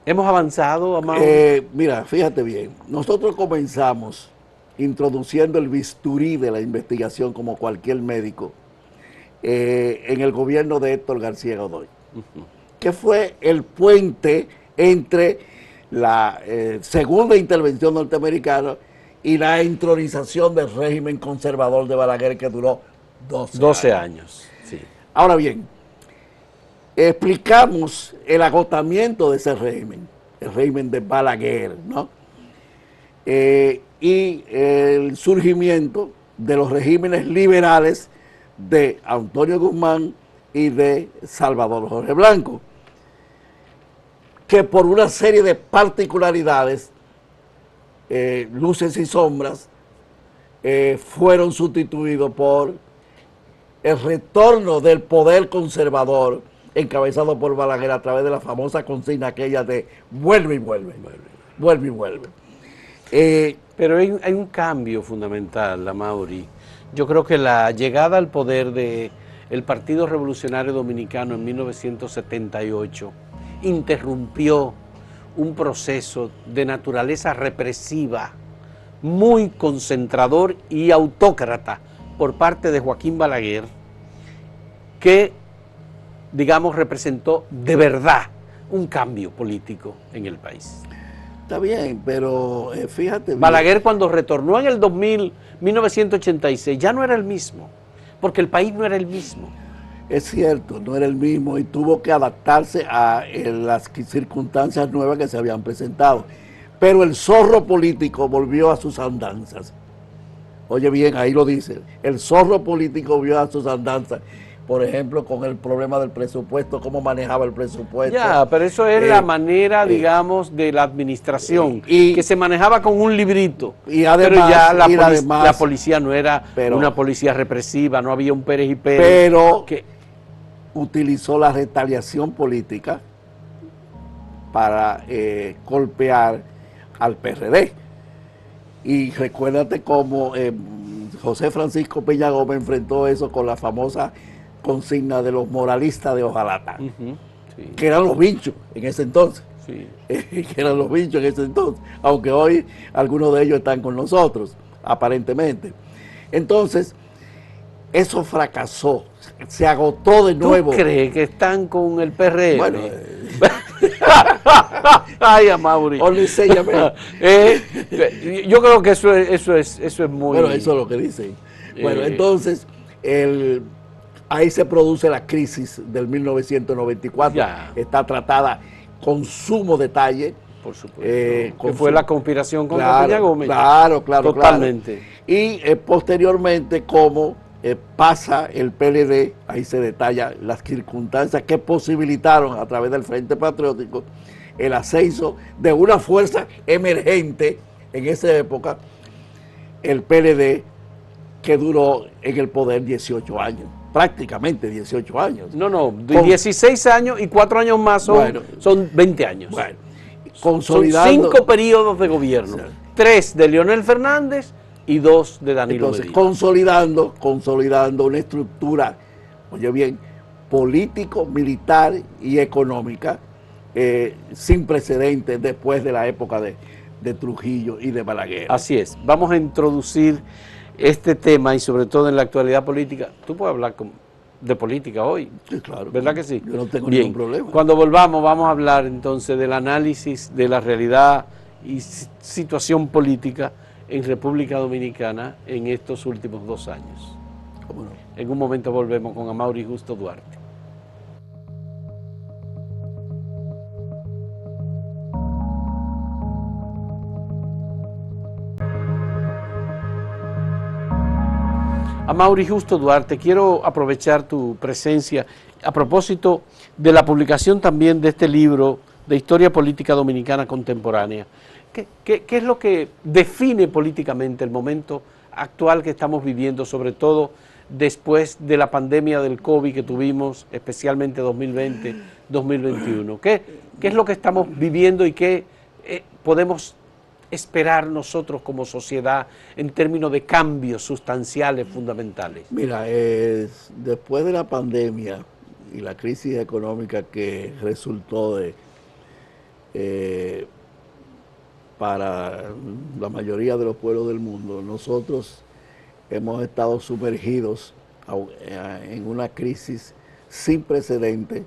¿Hemos avanzado, Amado? Mira, fíjate bien. Nosotros comenzamos introduciendo el bisturí de la investigación como cualquier médico en el gobierno de Héctor García Godoy, que fue el puente entre la segunda intervención norteamericana y la entronización del régimen conservador de Balaguer, que duró 12 años. Sí. Ahora bien, explicamos el agotamiento de ese régimen, el régimen de Balaguer, ¿no? Y el surgimiento de los regímenes liberales de Antonio Guzmán y de Salvador Jorge Blanco, que por una serie de particularidades, luces y sombras, fueron sustituidos por el retorno del poder conservador encabezado por Balaguer a través de la famosa consigna aquella de vuelve y vuelve, vuelve y vuelve. Pero hay un cambio fundamental, Amaury. Yo creo que la llegada al poder del Partido Revolucionario Dominicano en 1978 interrumpió un proceso de naturaleza represiva, muy concentrador y autócrata por parte de Joaquín Balaguer, que, digamos, representó de verdad un cambio político en el país. Está bien, pero fíjate bien. Balaguer, cuando retornó en el 1986, ya no era el mismo, porque el país no era el mismo. Es cierto, no era el mismo y tuvo que adaptarse a las circunstancias nuevas que se habían presentado. Pero el zorro político volvió a sus andanzas. Oye bien, ahí lo dice. El zorro político volvió a sus andanzas. Por ejemplo, con el problema del presupuesto, cómo manejaba el presupuesto. Ya, pero eso es la manera, digamos, de la administración, que se manejaba con un librito. Y además, pero ya la policía no era una policía represiva, no había un Pérez y Pérez. Pero utilizó la retaliación política para golpear al PRD. Y recuérdate cómo José Francisco Peña Gómez enfrentó eso con la famosa consigna de los moralistas de Ojalata, sí, que eran los bichos en ese entonces, sí, que eran los bichos en ese entonces, aunque hoy algunos de ellos están con nosotros, aparentemente. Entonces, eso fracasó, se agotó de nuevo. ¿Tú crees que están con el PRM? Bueno, ay, Amaury. Yo creo que eso es muy... Bueno, eso es lo que dicen. Bueno, entonces, ahí se produce la crisis del 1994. Ya. Está tratada con sumo detalle. Por supuesto. Que fue la conspiración contra Peña Gómez. Claro. Totalmente. Y posteriormente, como pasa el PLD, ahí se detalla las circunstancias que posibilitaron a través del Frente Patriótico el ascenso de una fuerza emergente en esa época, el PLD, que duró en el poder 18 años. Prácticamente 18 años. No, 16 años y 4 años más son 20 años. Bueno, consolidando. Son 5 periodos de gobierno. Sí. 3 de Leonel Fernández y 2 de Danilo Medina. Consolidando una estructura, oye bien, político, militar y económica sin precedentes después de la época de Trujillo y de Balaguer. Así es. Vamos a introducir este tema y sobre todo en la actualidad política. Tú puedes hablar de política hoy. Sí, claro. ¿Verdad que sí? Yo no tengo ningún problema. Cuando volvamos vamos a hablar entonces del análisis de la realidad y situación política en República Dominicana en estos últimos 2 años. ¿Cómo no? En un momento volvemos con Amaury Justo Duarte. Amaury Justo Duarte, quiero aprovechar tu presencia a propósito de la publicación también de este libro de Historia Política Dominicana Contemporánea. ¿Qué es lo que define políticamente el momento actual que estamos viviendo, sobre todo después de la pandemia del COVID que tuvimos, especialmente 2020, 2021? ¿Qué es lo que estamos viviendo y qué podemos esperar nosotros como sociedad en términos de cambios sustanciales, fundamentales? Mira, después de la pandemia y la crisis económica que resultó para la mayoría de los pueblos del mundo, nosotros hemos estado sumergidos en una crisis sin precedente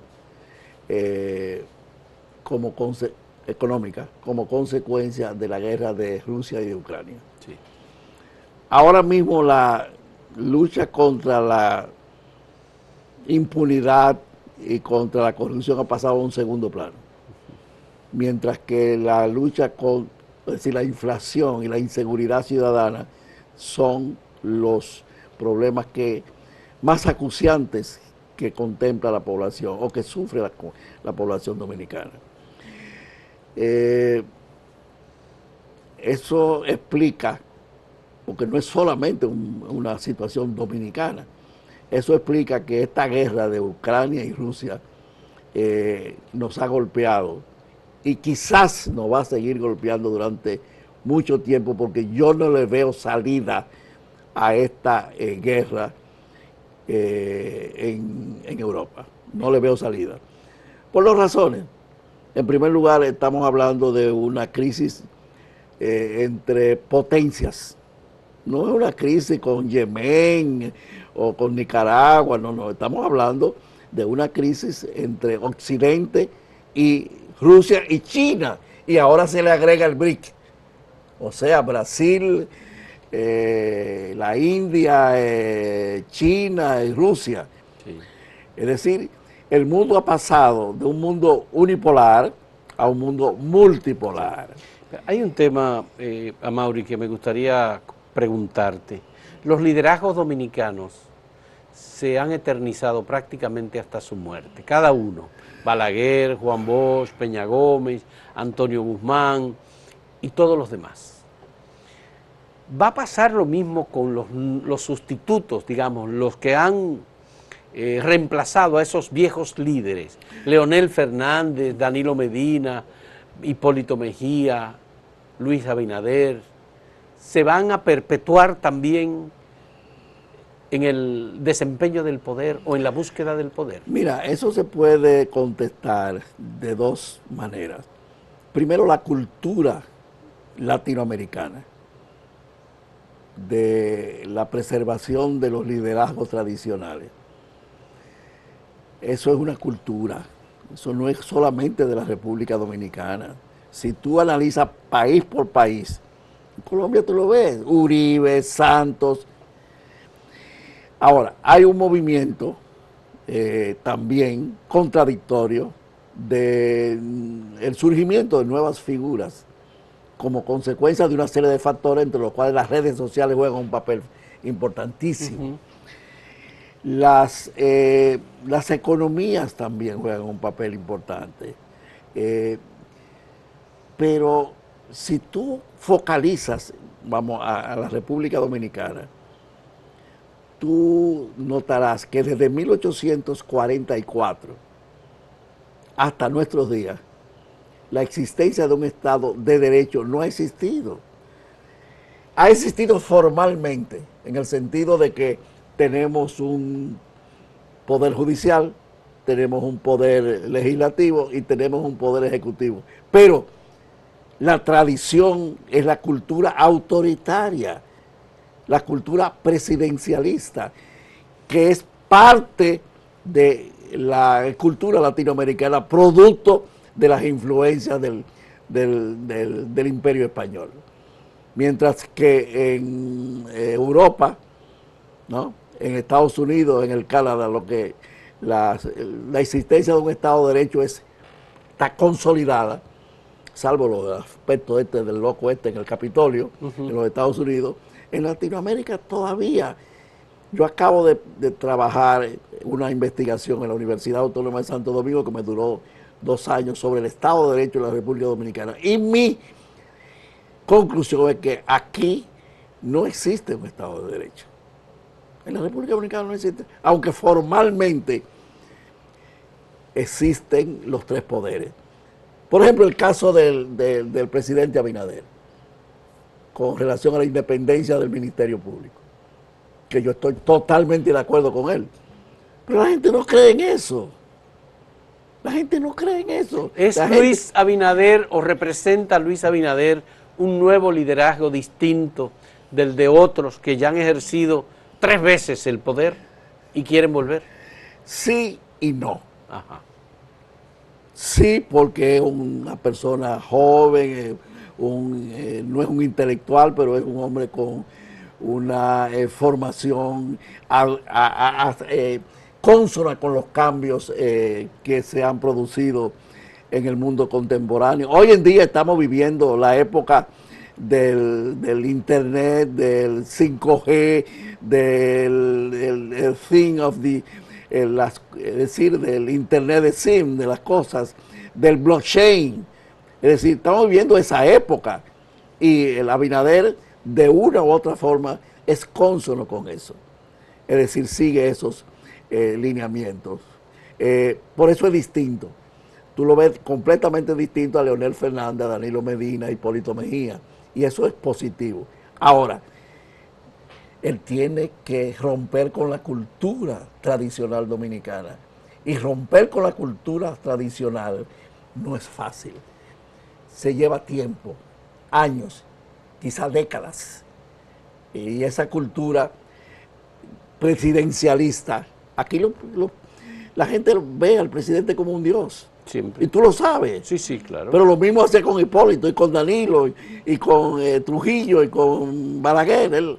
económica como consecuencia de la guerra de Rusia y de Ucrania. Sí. Ahora mismo la lucha contra la impunidad y contra la corrupción ha pasado a un segundo plano, mientras que la lucha con, es decir, la inflación y la inseguridad ciudadana son los problemas más acuciantes que contempla la población o que sufre la población dominicana. Eso explica, porque no es solamente una situación dominicana, eso explica que esta guerra de Ucrania y Rusia nos ha golpeado y quizás nos va a seguir golpeando durante mucho tiempo, porque yo no le veo salida a esta guerra en Europa. No le veo salida. Por dos razones. En primer lugar, estamos hablando de una crisis entre potencias. No es una crisis con Yemen o con Nicaragua, no, estamos hablando de una crisis entre Occidente y Rusia y China, y ahora se le agrega el BRIC, o sea, Brasil, la India, China y Rusia. Sí. Es decir, el mundo ha pasado de un mundo unipolar a un mundo multipolar. Hay un tema, Amaury, que me gustaría preguntarte. Los liderazgos dominicanos se han eternizado prácticamente hasta su muerte, cada uno. Balaguer, Juan Bosch, Peña Gómez, Antonio Guzmán y todos los demás. ¿Va a pasar lo mismo con los sustitutos, digamos, los que han reemplazado a esos viejos líderes? Leonel Fernández, Danilo Medina, Hipólito Mejía, Luis Abinader, ¿se van a perpetuar también en el desempeño del poder o en la búsqueda del poder? Mira, eso se puede contestar de dos maneras. Primero, la cultura latinoamericana de la preservación de los liderazgos tradicionales. Eso es una cultura, eso no es solamente de la República Dominicana. Si tú analizas país por país, en Colombia tú lo ves, Uribe, Santos. Ahora, hay un movimiento también contradictorio del surgimiento de nuevas figuras como consecuencia de una serie de factores, entre los cuales las redes sociales juegan un papel importantísimo. Las economías también juegan un papel importante. Pero si tú focalizas, vamos, a la República Dominicana, tú notarás que desde 1844 hasta nuestros días, la existencia de un Estado de Derecho no ha existido. Ha existido formalmente, en el sentido de que tenemos un poder judicial, tenemos un poder legislativo y tenemos un poder ejecutivo. Pero la tradición es la cultura autoritaria, la cultura presidencialista, que es parte de la cultura latinoamericana, producto de las influencias del Imperio Español. Mientras que en Europa, ¿no?, en Estados Unidos, en el Canadá, la existencia de un Estado de Derecho está consolidada, salvo los aspectos del loco en el Capitolio, en los Estados Unidos. En Latinoamérica todavía. Yo acabo de trabajar una investigación en la Universidad Autónoma de Santo Domingo que me duró 2 años sobre el Estado de Derecho de la República Dominicana. Y mi conclusión es que aquí no existe un Estado de Derecho. En la República Dominicana no existe, aunque formalmente existen los 3 poderes. Por ejemplo, el caso del presidente Abinader, con relación a la independencia del Ministerio Público, que yo estoy totalmente de acuerdo con él. Pero la gente no cree en eso. La gente no cree en eso. ¿Es Luis Abinader o representa Luis Abinader un nuevo liderazgo distinto del de otros que ya han ejercido 3 veces el poder? ¿Y quieren volver? Sí y no. Ajá. Sí, porque es una persona joven, no es un intelectual, pero es un hombre con una formación consona con los cambios que se han producido en el mundo contemporáneo. Hoy en día estamos viviendo la época del internet, del 5G, el thing of the, es decir, del internet de sim, de las cosas, del blockchain. Es decir, estamos viviendo esa época y el Abinader de una u otra forma es cónsono con eso. Es decir, sigue esos lineamientos. Por eso es distinto. Tú lo ves completamente distinto a Leonel Fernández, a Danilo Medina, a Hipólito Mejía. Y eso es positivo. Ahora, él tiene que romper con la cultura tradicional dominicana. Y romper con la cultura tradicional no es fácil. Se lleva tiempo, años, quizás décadas. Y esa cultura presidencialista, aquí la gente ve al presidente como un dios. Siempre. Y tú lo sabes. Sí, sí, claro. Pero lo mismo hace con Hipólito y con Danilo y con Trujillo y con Balaguer. Él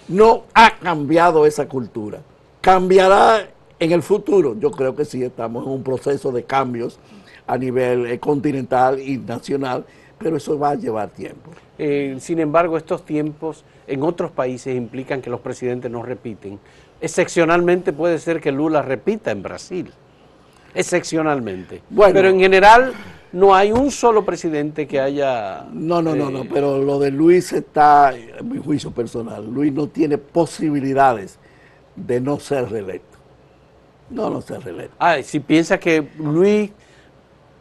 no ha cambiado esa cultura. ¿Cambiará en el futuro? Yo creo que sí, estamos en un proceso de cambios a nivel continental y nacional, pero eso va a llevar tiempo. Sin embargo, estos tiempos en otros países implican que los presidentes no repiten. Excepcionalmente puede ser que Lula repita en Brasil. Excepcionalmente. Bueno, pero en general no hay un solo presidente que haya... No, pero lo de Luis está, en mi juicio personal, Luis no tiene posibilidades de no ser reelecto. No ser reelecto. Si piensa que Luis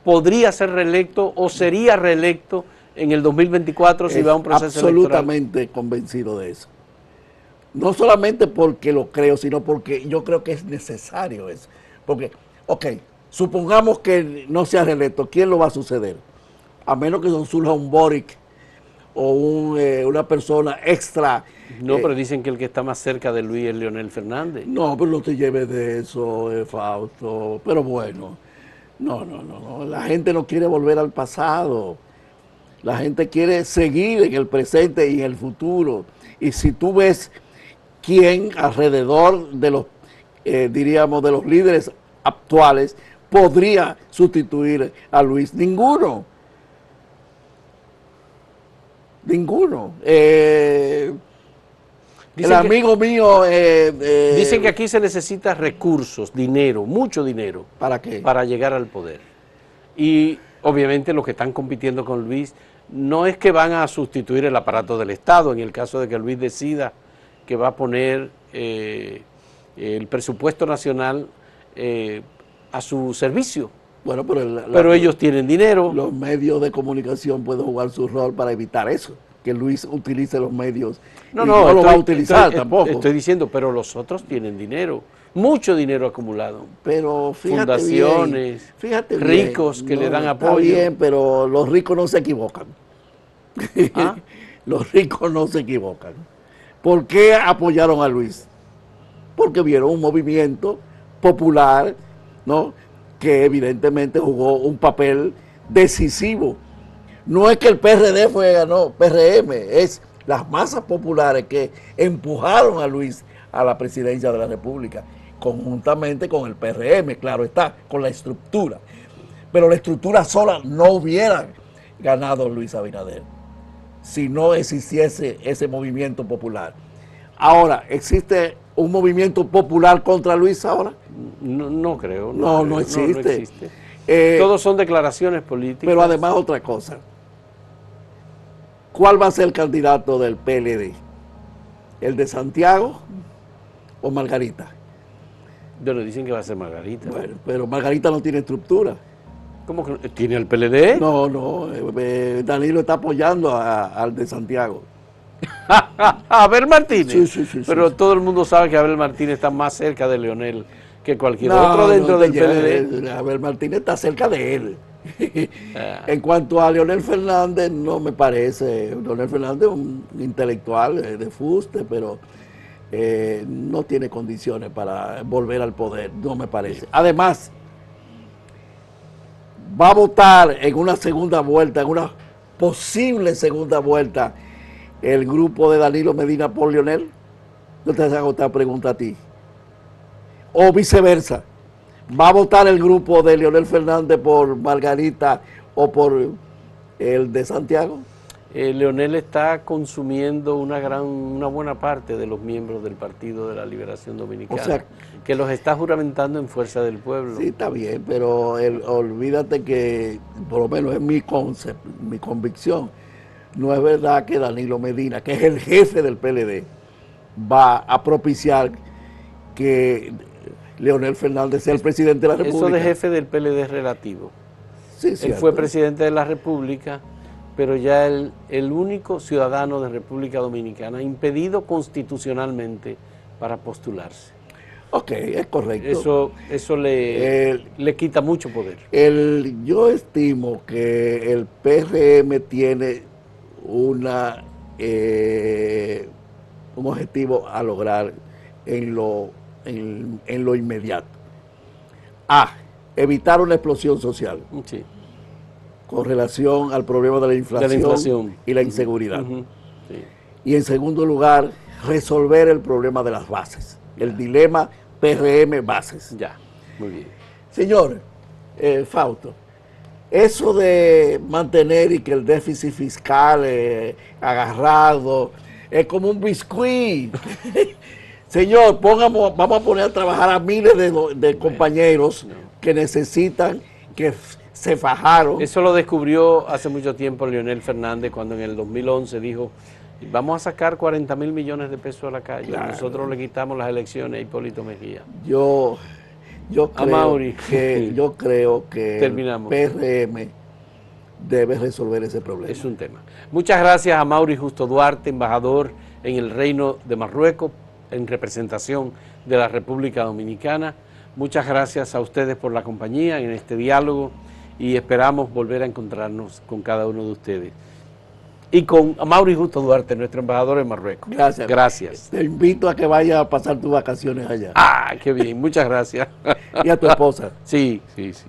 podría ser reelecto o sería reelecto en el 2024 si va a un proceso absolutamente electoral. Convencido de eso. No solamente porque lo creo, sino porque yo creo que es necesario eso. Porque, ok, supongamos que no sea reelecto, ¿quién lo va a suceder? A menos que surja un Boric o una persona extra. No, pero dicen que el que está más cerca de Luis es Leonel Fernández. No, pero no te lleves de eso, Fausto. Pero bueno, no. La gente no quiere volver al pasado. La gente quiere seguir en el presente y en el futuro. Y si tú ves quién alrededor de los, diríamos, de los líderes actuales podría sustituir a Luis, ninguno. El amigo mío... dicen que aquí se necesita recursos, dinero, mucho dinero. ¿Para qué? Para llegar al poder. Y obviamente los que están compitiendo con Luis no es que van a sustituir el aparato del Estado, en el caso de que Luis decida que va a poner el presupuesto nacional a su servicio. Bueno, pero ellos tienen dinero. Los medios de comunicación pueden jugar su rol para evitar eso, que Luis utilice los medios. No lo va a utilizar tampoco. Estoy diciendo, pero los otros tienen dinero, mucho dinero acumulado. Pero fíjate fundaciones, bien, ricos que le dan apoyo. Está bien, pero los ricos no se equivocan. ¿Ah? Los ricos no se equivocan. ¿Por qué apoyaron a Luis? Porque vieron un movimiento popular, ¿no?, que evidentemente jugó un papel decisivo. No es que el PRD ganó, PRM, es las masas populares que empujaron a Luis a la presidencia de la República, conjuntamente con el PRM, claro está, con la estructura. Pero la estructura sola no hubiera ganado Luis Abinader si no existiese ese movimiento popular. Ahora, ¿existe un movimiento popular contra Luis ahora? No creo. No existe. No existe. Todos son declaraciones políticas. Pero además otra cosa. ¿Cuál va a ser el candidato del PLD? ¿El de Santiago o Margarita? Bueno, dicen que va a ser Margarita. Bueno, pero Margarita no tiene estructura. ¿Cómo que tiene el PLD? No, Danilo está apoyando al de Santiago. Abel Martínez. Sí. Pero todo el mundo sabe que Abel Martínez está más cerca de Leonel que cualquier otro dentro del PLD. Abel Martínez está cerca de él. En cuanto a Leonel Fernández, no me parece. Leonel Fernández es un intelectual de fuste, pero no tiene condiciones para volver al poder, no me parece. Además, va a votar en una segunda vuelta, en una posible segunda vuelta, el grupo de Danilo Medina por Leonel. Yo te hago esta pregunta a ti. O viceversa. ¿Va a votar el grupo de Leonel Fernández por Margarita o por el de Santiago? Leonel está consumiendo una buena parte de los miembros del Partido de la Liberación Dominicana, O sea, que los está juramentando en Fuerza del Pueblo. Sí, está bien, pero olvídate que, por lo menos es mi convicción, no es verdad que Danilo Medina, que es el jefe del PLD, va a propiciar que Leonel Fernández sea el presidente de la República. Eso de jefe del PLD es relativo. Sí, Él cierto. fue presidente de la República, pero ya el único ciudadano de República Dominicana impedido constitucionalmente para postularse. Ok, es correcto. Eso le quita mucho poder. Yo estimo que el PRM tiene un objetivo a lograr en lo inmediato. Evitar una explosión social. Sí. Con relación al problema de la inflación y la inseguridad. Sí. Y en segundo lugar, resolver el problema de las bases, el dilema PRM bases. Ya, muy bien. Señor Fausto, eso de mantener y que el déficit fiscal agarrado es como un biscuit. Señor, vamos a poner a trabajar a miles de compañeros que necesitan, que se fajaron. Eso lo descubrió hace mucho tiempo Leonel Fernández cuando en el 2011 dijo, vamos a sacar 40.000 millones de pesos a la calle. Claro. Nosotros le quitamos las elecciones a Hipólito Mejía. Yo creo que terminamos. El PRM debe resolver ese problema. Es un tema. Muchas gracias a Mauri Justo Duarte, embajador en el Reino de Marruecos, en representación de la República Dominicana. Muchas gracias a ustedes por la compañía en este diálogo y esperamos volver a encontrarnos con cada uno de ustedes. Y con Mauri Justo Duarte, nuestro embajador en Marruecos. Gracias. Gracias. Te invito a que vayas a pasar tus vacaciones allá. Qué bien, muchas gracias. Y a tu esposa. Sí, sí, sí.